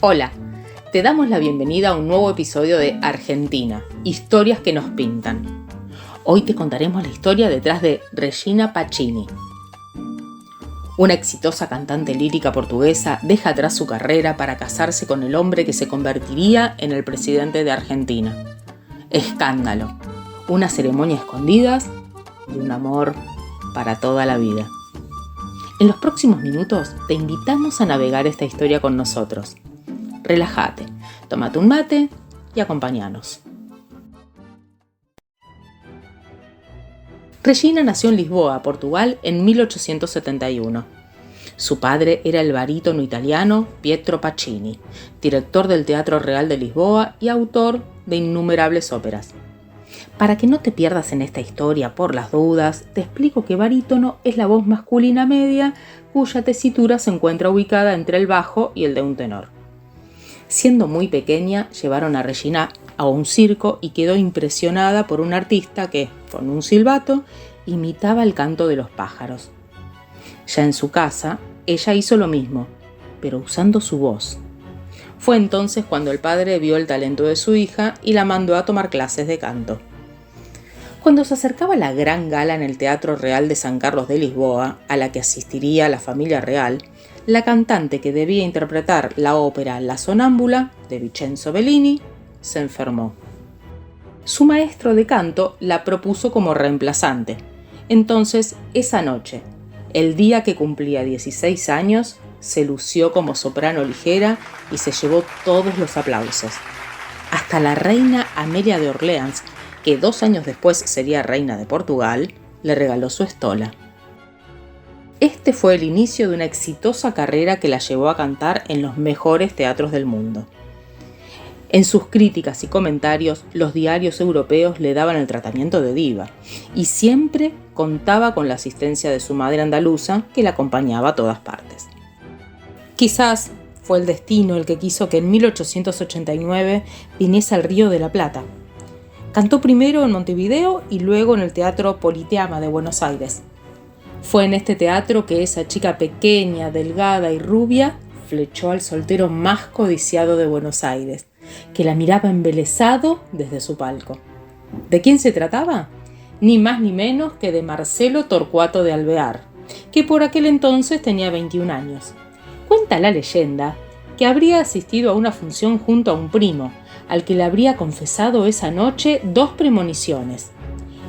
Hola, te damos la bienvenida a un nuevo episodio de Argentina, historias que nos pintan. Hoy te contaremos la historia detrás de Regina Pacini. Una exitosa cantante lírica portuguesa deja atrás su carrera para casarse con el hombre que se convertiría en el presidente de Argentina. Escándalo, una ceremonia a escondidas y un amor para toda la vida. En los próximos minutos te invitamos a navegar esta historia con nosotros. Relájate, tómate un mate y acompáñanos. Regina nació en Lisboa, Portugal, en 1871. Su padre era el barítono italiano Pietro Pacini, director del Teatro Real de Lisboa y autor de innumerables óperas. Para que no te pierdas en esta historia por las dudas, te explico que barítono es la voz masculina media cuya tesitura se encuentra ubicada entre el bajo y el de un tenor. Siendo muy pequeña, llevaron a Regina a un circo y quedó impresionada por un artista que, con un silbato, imitaba el canto de los pájaros. Ya en su casa, ella hizo lo mismo, pero usando su voz. Fue entonces cuando el padre vio el talento de su hija y la mandó a tomar clases de canto. Cuando se acercaba la gran gala en el Teatro Real de San Carlos de Lisboa, a la que asistiría la familia real, la cantante que debía interpretar la ópera La Sonámbula, de Vincenzo Bellini, se enfermó. Su maestro de canto la propuso como reemplazante. Entonces, esa noche, el día que cumplía 16 años, se lució como soprano ligera y se llevó todos los aplausos. Hasta la reina Amelia de Orleans, que 2 años después sería reina de Portugal, le regaló su estola. Este fue el inicio de una exitosa carrera que la llevó a cantar en los mejores teatros del mundo. En sus críticas y comentarios, los diarios europeos le daban el tratamiento de diva y siempre contaba con la asistencia de su madre andaluza que la acompañaba a todas partes. Quizás fue el destino el que quiso que en 1889 viniese al Río de la Plata. Cantó primero en Montevideo y luego en el Teatro Politeama de Buenos Aires. Fue en este teatro que esa chica pequeña, delgada y rubia flechó al soltero más codiciado de Buenos Aires, que la miraba embelesado desde su palco. ¿De quién se trataba? Ni más ni menos que de Marcelo Torcuato de Alvear, que por aquel entonces tenía 21 años. Cuenta la leyenda que habría asistido a una función junto a un primo, al que le habría confesado esa noche 2 premoniciones.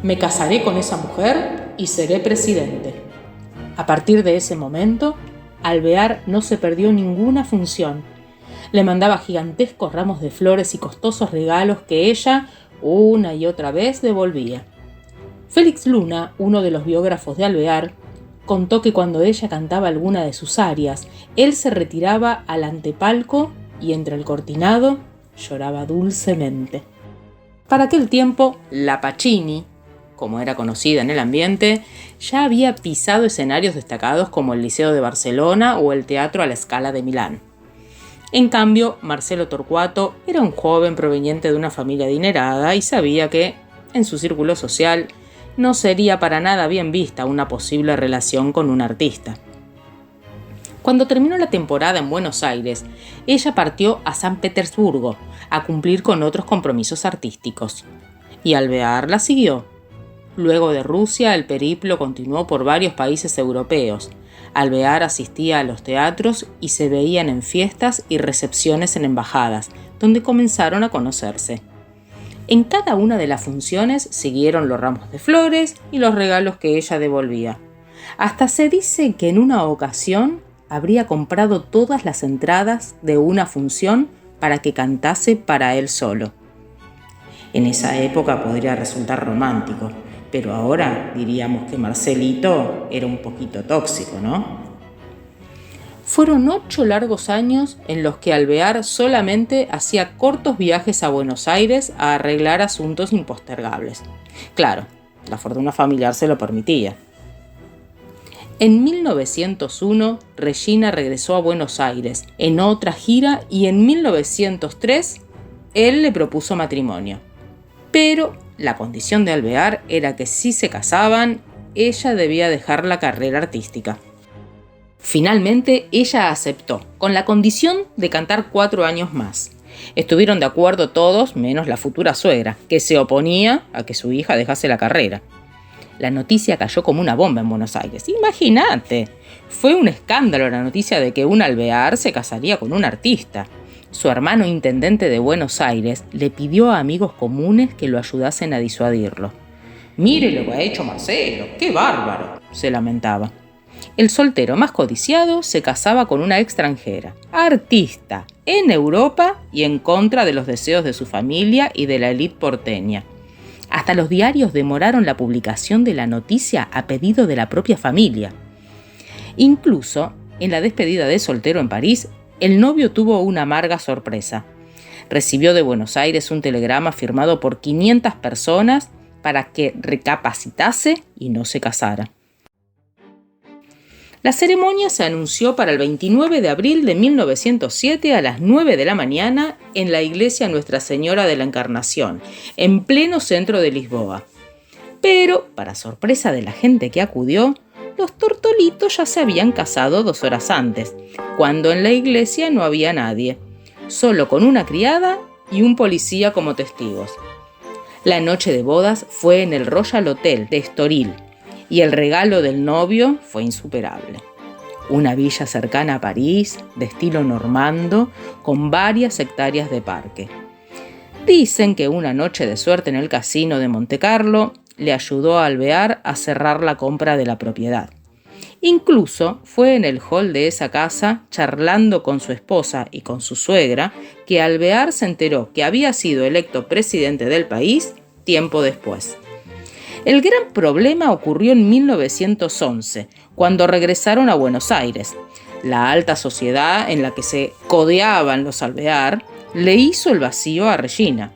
Me casaré con esa mujer y seré presidente. A partir de ese momento, Alvear no se perdió ninguna función. Le mandaba gigantescos ramos de flores y costosos regalos que ella, una y otra vez, devolvía. Félix Luna, uno de los biógrafos de Alvear, contó que cuando ella cantaba alguna de sus arias, él se retiraba al antepalco y entre el cortinado lloraba dulcemente. Para aquel tiempo, la Pacini, como era conocida en el ambiente, ya había pisado escenarios destacados como el Liceo de Barcelona o el Teatro a la Scala de Milán. En cambio, Marcelo Torcuato era un joven proveniente de una familia adinerada y sabía que, en su círculo social, no sería para nada bien vista una posible relación con un artista. Cuando terminó la temporada en Buenos Aires, ella partió a San Petersburgo a cumplir con otros compromisos artísticos. Y Alvear la siguió. Luego de Rusia, el periplo continuó por varios países europeos. Alvear asistía a los teatros y se veían en fiestas y recepciones en embajadas, donde comenzaron a conocerse. En cada una de las funciones siguieron los ramos de flores y los regalos que ella devolvía. Hasta se dice que en una ocasión habría comprado todas las entradas de una función para que cantase para él solo. En esa época podría resultar romántico, pero ahora diríamos que Marcelito era un poquito tóxico, ¿no? Fueron 8 largos años en los que Alvear solamente hacía cortos viajes a Buenos Aires a arreglar asuntos impostergables. Claro, la fortuna familiar se lo permitía. En 1901, Regina regresó a Buenos Aires en otra gira y en 1903 él le propuso matrimonio. Pero la condición de Alvear era que si se casaban, ella debía dejar la carrera artística. Finalmente, ella aceptó, con la condición de cantar 4 años más. Estuvieron de acuerdo todos, menos la futura suegra, que se oponía a que su hija dejase la carrera. La noticia cayó como una bomba en Buenos Aires. Imagínate, fue un escándalo la noticia de que un Alvear se casaría con un artista. Su hermano intendente de Buenos Aires le pidió a amigos comunes que lo ayudasen a disuadirlo. «Mire lo que ha hecho Marcelo, qué bárbaro», se lamentaba. El soltero más codiciado se casaba con una extranjera, artista, en Europa y en contra de los deseos de su familia y de la élite porteña. Hasta los diarios demoraron la publicación de la noticia a pedido de la propia familia. Incluso, en la despedida de soltero en París, el novio tuvo una amarga sorpresa. Recibió de Buenos Aires un telegrama firmado por 500 personas para que recapacitase y no se casara. La ceremonia se anunció para el 29 de abril de 1907 a las 9 de la mañana en la iglesia Nuestra Señora de la Encarnación, en pleno centro de Lisboa. Pero, para sorpresa de la gente que acudió, los tortolitos ya se habían casado 2 horas antes, cuando en la iglesia no había nadie, solo con una criada y un policía como testigos. La noche de bodas fue en el Royal Hotel de Estoril, y el regalo del novio fue insuperable. Una villa cercana a París, de estilo normando, con varias hectáreas de parque. Dicen que una noche de suerte en el casino de Montecarlo le ayudó a Alvear a cerrar la compra de la propiedad. Incluso fue en el hall de esa casa, charlando con su esposa y con su suegra, que Alvear se enteró que había sido electo presidente del país tiempo después. El gran problema ocurrió en 1911, cuando regresaron a Buenos Aires. La alta sociedad en la que se codeaban los Alvear le hizo el vacío a Regina.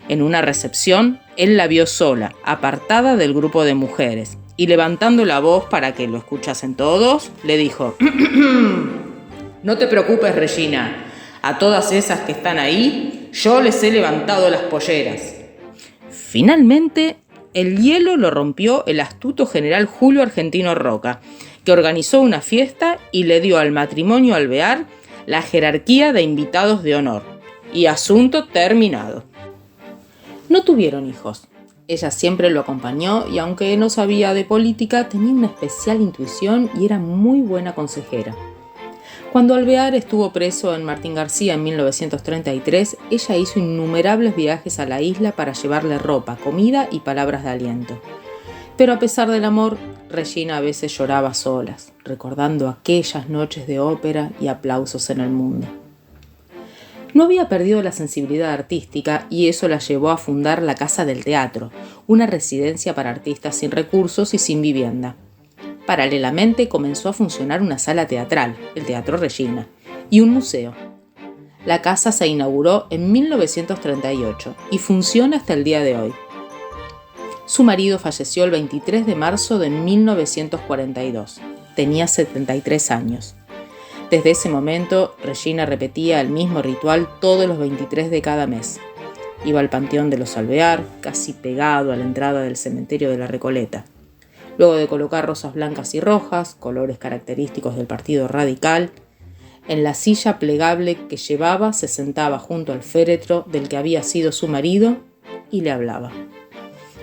En una recepción, él la vio sola, apartada del grupo de mujeres, y levantando la voz para que lo escuchasen todos, le dijo: «No te preocupes, Regina, a todas esas que están ahí, yo les he levantado las polleras». Finalmente, el hielo lo rompió el astuto general Julio Argentino Roca, que organizó una fiesta y le dio al matrimonio Alvear la jerarquía de invitados de honor. Y asunto terminado. No tuvieron hijos. Ella siempre lo acompañó y aunque no sabía de política, tenía una especial intuición y era muy buena consejera. Cuando Alvear estuvo preso en Martín García en 1933, ella hizo innumerables viajes a la isla para llevarle ropa, comida y palabras de aliento. Pero a pesar del amor, Regina a veces lloraba a solas, recordando aquellas noches de ópera y aplausos en el mundo. No había perdido la sensibilidad artística y eso la llevó a fundar la Casa del Teatro, una residencia para artistas sin recursos y sin vivienda. Paralelamente comenzó a funcionar una sala teatral, el Teatro Regina, y un museo. La casa se inauguró en 1938 y funciona hasta el día de hoy. Su marido falleció el 23 de marzo de 1942. Tenía 73 años. Desde ese momento, Regina repetía el mismo ritual todos los 23 de cada mes. Iba al Panteón de los Alvear, casi pegado a la entrada del cementerio de la Recoleta. Luego de colocar rosas blancas y rojas, colores característicos del Partido Radical, en la silla plegable que llevaba se sentaba junto al féretro del que había sido su marido y le hablaba.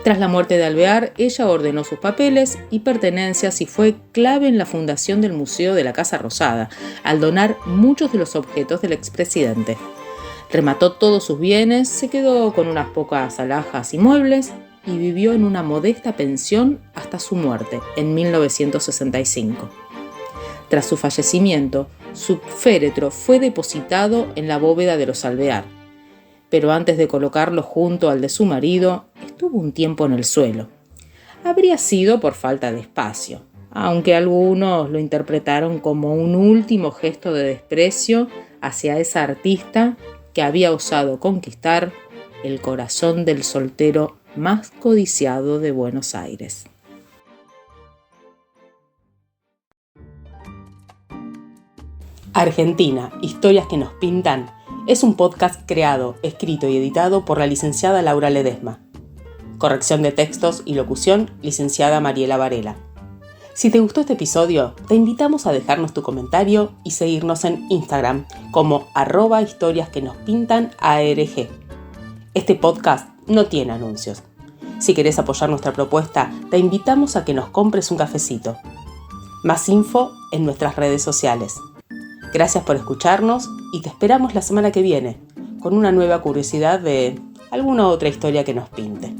Tras la muerte de Alvear, ella ordenó sus papeles y pertenencias y fue clave en la fundación del Museo de la Casa Rosada, al donar muchos de los objetos del expresidente. Remató todos sus bienes, se quedó con unas pocas alhajas y muebles y vivió en una modesta pensión hasta su muerte, en 1965. Tras su fallecimiento, su féretro fue depositado en la bóveda de los Alvear, pero antes de colocarlo junto al de su marido, estuvo un tiempo en el suelo. Habría sido por falta de espacio, aunque algunos lo interpretaron como un último gesto de desprecio hacia esa artista que había osado conquistar el corazón del soltero más codiciado de Buenos Aires. Argentina, historias que nos pintan, es un podcast creado, escrito y editado por la licenciada Laura Ledesma. Corrección de textos y locución, licenciada Mariela Varela. Si te gustó este episodio, te invitamos a dejarnos tu comentario y seguirnos en Instagram como @historiasquenospintanarg. Este podcast no tiene anuncios. Si querés apoyar nuestra propuesta, te invitamos a que nos compres un cafecito. Más info en nuestras redes sociales. Gracias por escucharnos y te esperamos la semana que viene con una nueva curiosidad de alguna otra historia que nos pinte.